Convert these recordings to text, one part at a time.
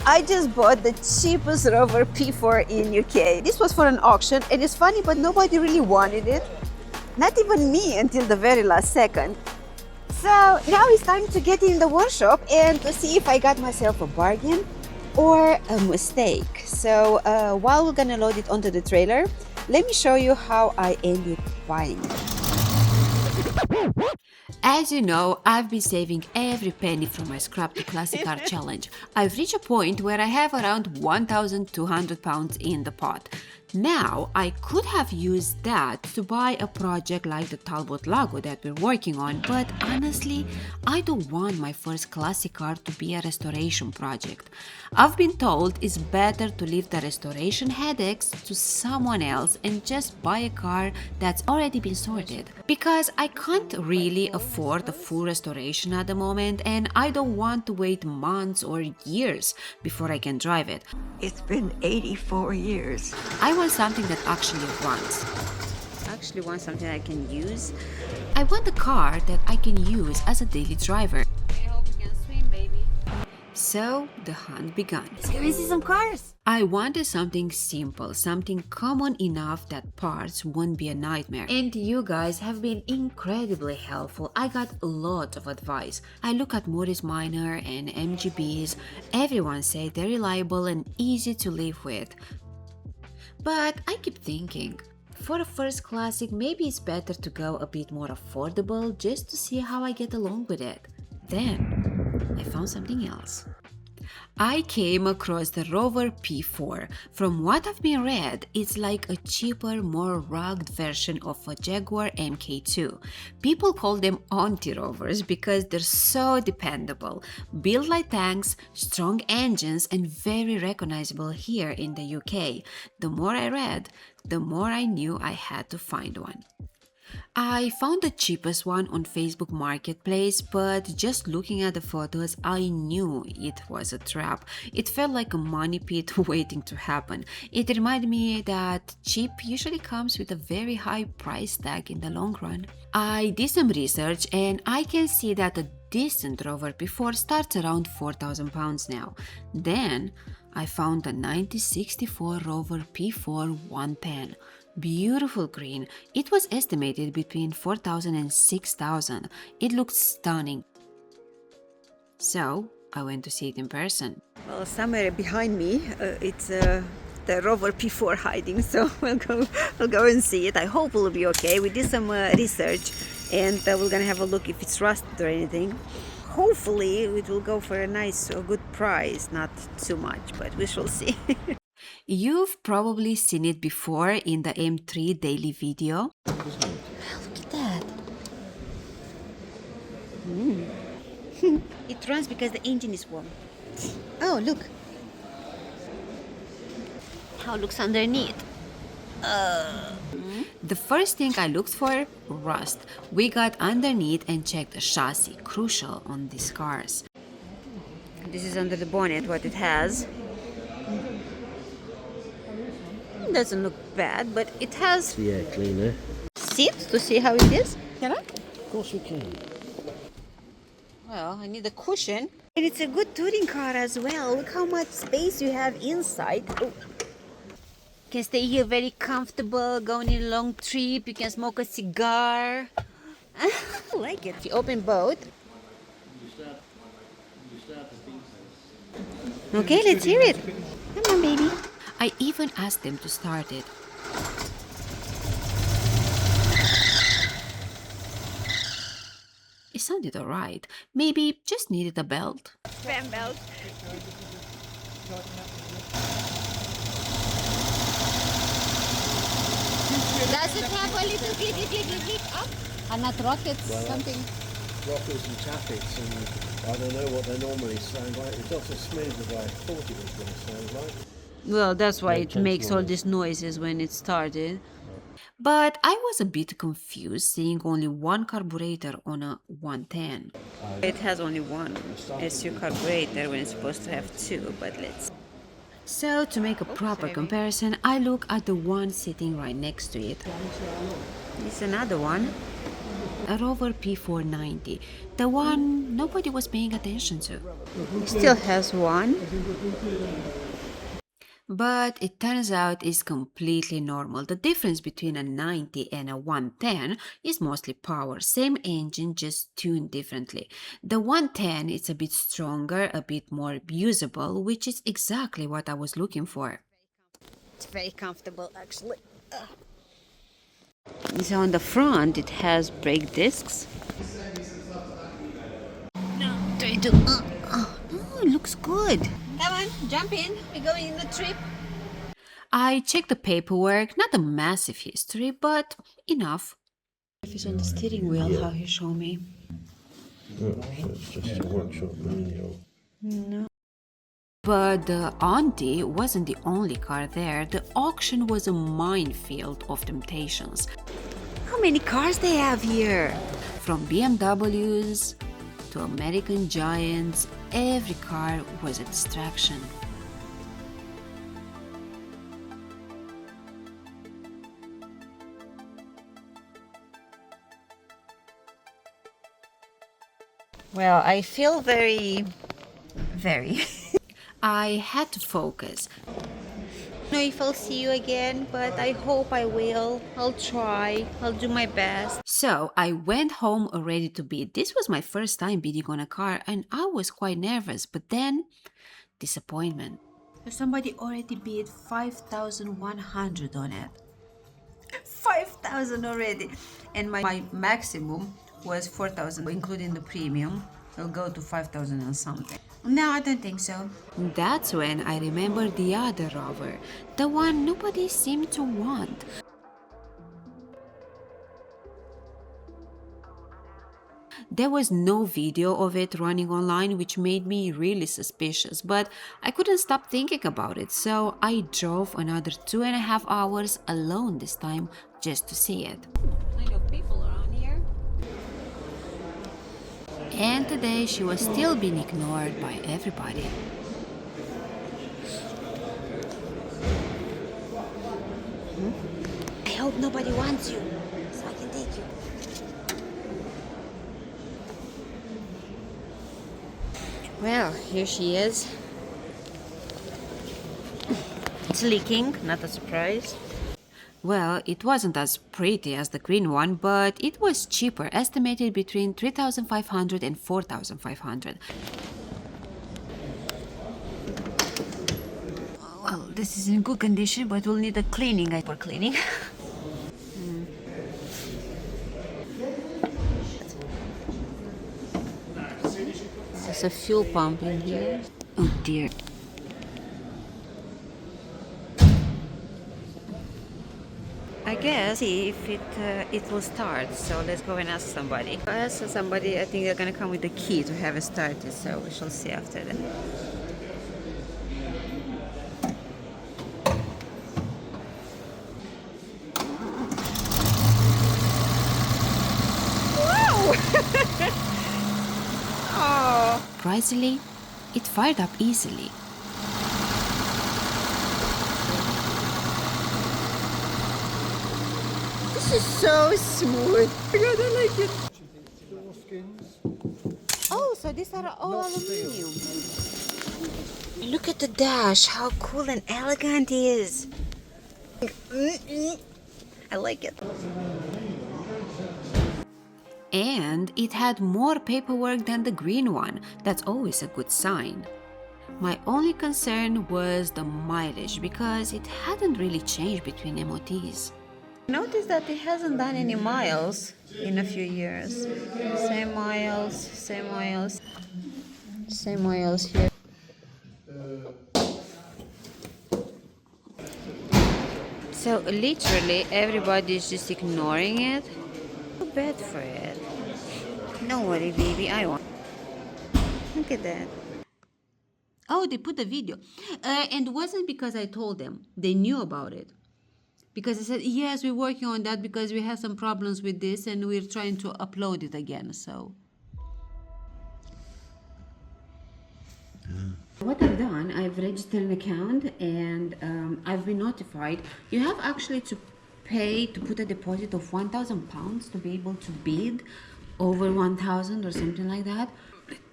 I just bought the cheapest Rover P4 in UK. This was for an auction, and it's funny, but nobody really wanted it. Not even me until the very last second. So now it's time to get in the workshop and to see if I got myself a bargain or a mistake. So while we're gonna load it onto the trailer, let me show you how I ended up buying it. As you know, I've been saving every penny from my scrap to classic car challenge. I've reached a point where I have around £1,200 in the pot. Now, I could have used that to buy a project like the Talbot logo that we're working on, but honestly, I don't want my first classic car to be a restoration project. I've been told it's better to leave the restoration headaches to someone else and just buy a car that's already been sorted. Because I can't really afford a full restoration at the moment, and I don't want to wait months or years before I can drive it. It's been 84 years. I want something that actually runs. I actually want something I can use. I want a car that I can use as a daily driver. I hope you can swim, baby. So the hunt began. Can we see some cars? I wanted something simple, something common enough that parts won't be a nightmare. And you guys have been incredibly helpful. I got a lot of advice. I look at Morris Minor and MGBs. Everyone said they're reliable and easy to live with. But I keep thinking, for a first classic, maybe it's better to go a bit more affordable just to see how I get along with it. Then I found something else. I came across the Rover P4. From what I've been read, it's like a cheaper, more rugged version of a Jaguar MK2. People call them Auntie Rovers because they're so dependable, built like tanks, strong engines, and very recognizable here in the UK. The more I read, the more I knew I had to find one. I found the cheapest one on Facebook Marketplace, but just looking at the photos, I knew it was a trap. It felt like a money pit waiting to happen. It reminded me that cheap usually comes with a very high price tag in the long run. I did some research and I can see that a decent Rover P4 starts around £4,000 now. Then I found a 1964 Rover P4 110. Beautiful green. It was estimated between 4,000 and 6,000. It looked stunning. So I went to see it in person. Well, somewhere behind me, it's the Rover P4 hiding, so we'll go and see it. I hope it will be okay. We did some research, and we're gonna have a look if it's rusted or anything. Hopefully, it will go for a nice, good price, not too much, but we shall see. You've probably seen it before in the M3 daily video. Look at that. It runs because the engine is warm. Oh, look. How it looks underneath. The first thing I looked for, rust. We got underneath and checked the chassis, crucial on these cars. This is under the bonnet, what it has. Doesn't look bad, but it has cleaner. seats to see how it is. Can I? Of course we can. Well, I need a cushion. And it's a good touring car as well. Look how much space you have inside. Oh. You can stay here very comfortable, going on a long trip. You can smoke a cigar. I like it. If you open both. Okay, let's hear it. Come on, baby. I even asked them to start it. It sounded alright. Maybe just needed a belt. Fan belt. Does it have a little click up? And not rockets, Well, something? Rockers and tappets, and I don't know what they normally sound like. It's not as smooth as I thought it was going to sound like. Well, that's why Yeah, it makes all noise. these noises when it started. But I was a bit confused seeing only one carburetor on a 110. It has only one SU carburetor when it's supposed to have two, but let's... So to make a proper comparison, I look at the one sitting right next to it. It's another one. A Rover P490, the one nobody was paying attention to. Still has one. But it turns out it's completely normal. The difference between a 90 and a 110 is mostly power. Same engine, just tuned differently. The 110 is a bit stronger, a bit more usable, which is exactly what I was looking for. It's very comfortable, actually. So on the front, it has brake discs. No, try to. Oh, it looks good. Come on, jump in. We're going on the trip. I checked the paperwork, not a massive history, but enough. If it's on the steering wheel, how he showed me. Oh, so it's just a workshop manual. No. But the Auntie wasn't the only car there. The auction was a minefield of temptations. How many cars they have here? From BMWs to American Giants, every car was a distraction. Well, I feel very. I had to focus. I don't know if I'll see you again, but I hope I will. I'll try. I'll do my best. So I went home ready to bid. This was my first time bidding on a car and I was quite nervous, but then disappointment. Somebody already bid 5,100 on it. 5,000 already. And my maximum was 4,000, including the premium. It'll go to 5,000 and something. No, I don't think so. That's when I remembered the other Rover, the one nobody seemed to want. There was no video of it running online, which made me really suspicious, but I couldn't stop thinking about it, so I drove another 2.5 hours alone this time just to see it. I know people around here. And today she was still being ignored by everybody. I hope nobody wants you, so I can take you. Well, here she is. It's leaking, not a surprise. Well, it wasn't as pretty as the green one, but it was cheaper, estimated between 3,500 and 4,500. Well, this is in good condition, but we'll need a cleaning. For cleaning. There's a fuel pump in here. Oh dear. I guess see if it will start. So let's go and ask somebody. If I ask somebody, I think they're gonna come with the key to have it started. So we shall see after that. Oh. Surprisingly, it fired up easily. This is so smooth. Oh God, I like it. Oh, so these are all aluminium. Look at the dash, how cool and elegant it is. I like it. And it had more paperwork than the green one. That's always a good sign. My only concern was the mileage because it hadn't really changed between MOTs. Notice that it hasn't done any miles in a few years. Same miles, same miles, same miles here. So literally everybody is just ignoring it. Too bad for it. Don't worry, baby, I won't. Look at that. Oh, they put the video. And it wasn't because I told them. They knew about it. Because they said, yes, we're working on that because we had some problems with this and we're trying to upload it again, so. What I've done, I've registered an account and I've been notified. You have actually to pay to put a deposit of £1,000 to be able to bid over 1,000 or something like that.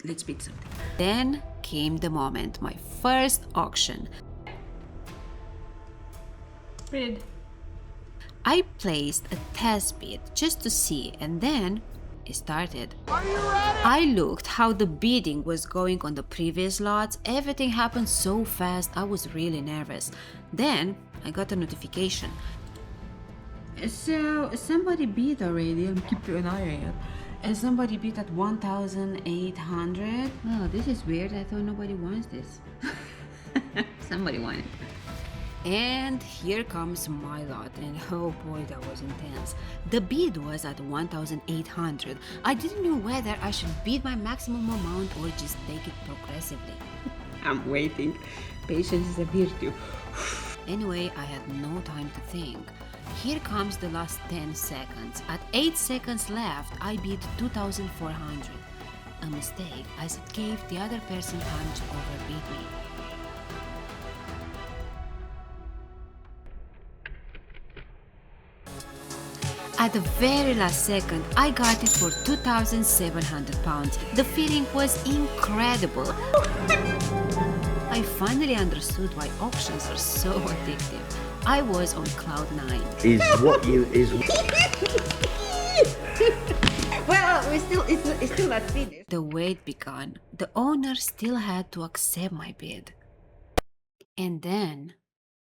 Let's bid something. Then came the moment, my first auction. Bid. I placed a test bid just to see, and then it started. Are you ready? I looked how the bidding was going on the previous lots. Everything happened so fast, I was really nervous. Then I got a notification. So somebody bid already, I'm keeping an eye on it. And somebody bid at 1,800. Oh, this is weird. I thought nobody wants this. Somebody wanted. And here comes my lot, and oh boy, that was intense. The bid was at 1,800. I didn't know whether I should bid my maximum amount or just take it progressively. I'm waiting. Patience is a virtue. Anyway, I had no time to think. Here comes the last 10 seconds. At 8 seconds left, I bid 2,400. A mistake, as it gave the other person time to overbid me. At the very last second, I got it for £2,700. The feeling was incredible. I finally understood why auctions are so addictive. I was on cloud 9. Well, it's still not finished. The wait began. The owner still had to accept my bid. And then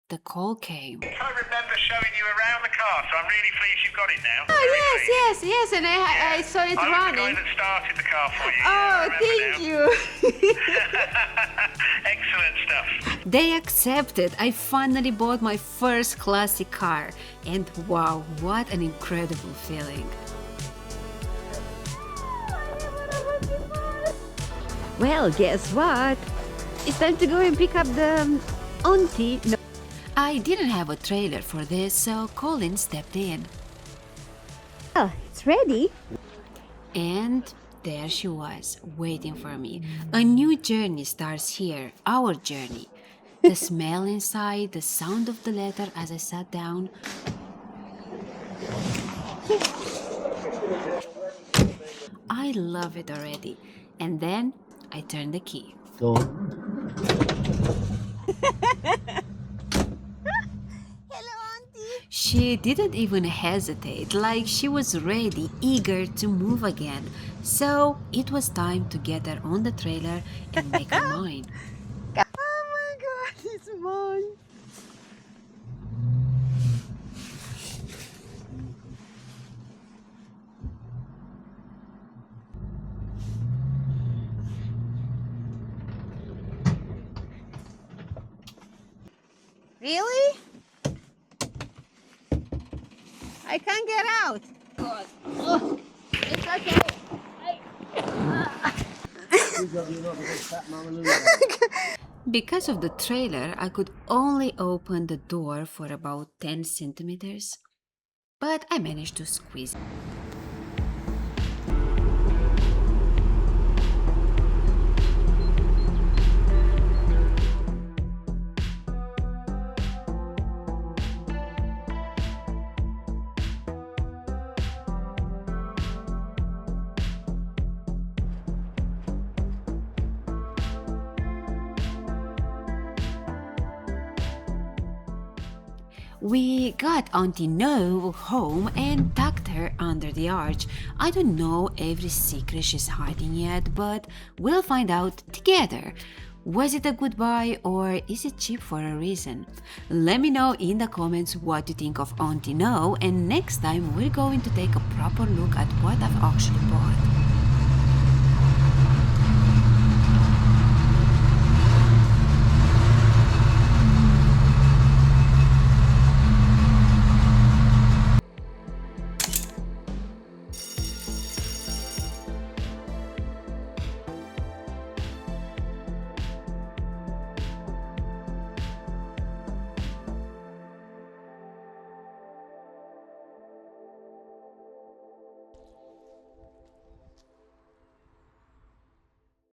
the call came. I remember showing you around the car, so I'm really pleased you've got it now. Oh, yes, and I saw it I was the guy running. that started the car for you. Oh, thank you. Excellent stuff. They accepted. I finally bought my first classic car. And wow, what an incredible feeling. Well, guess what? It's time to go and pick up the Auntie No. I didn't have a trailer for this, so Colin stepped in. Well, it's ready. And there she was, waiting for me. A new journey starts here, our journey. The smell inside, the sound of the letter as I sat down. I love it already. And then I turned the key. Go on. She didn't even hesitate, like she was ready, eager to move again. So it was time to get her on the trailer and make her mine. Oh my God, it's mine. Really? I can't get out. God. Oh, it's okay. Because of the trailer, I could only open the door for about 10 centimeters. But I managed to squeeze. We got Auntie No home and tucked her under the arch. I don't know every secret she's hiding yet, but we'll find out together. Was it a good buy or is it cheap for a reason? Let me know in the comments what you think of Auntie No, and next time we're going to take a proper look at what I've actually bought.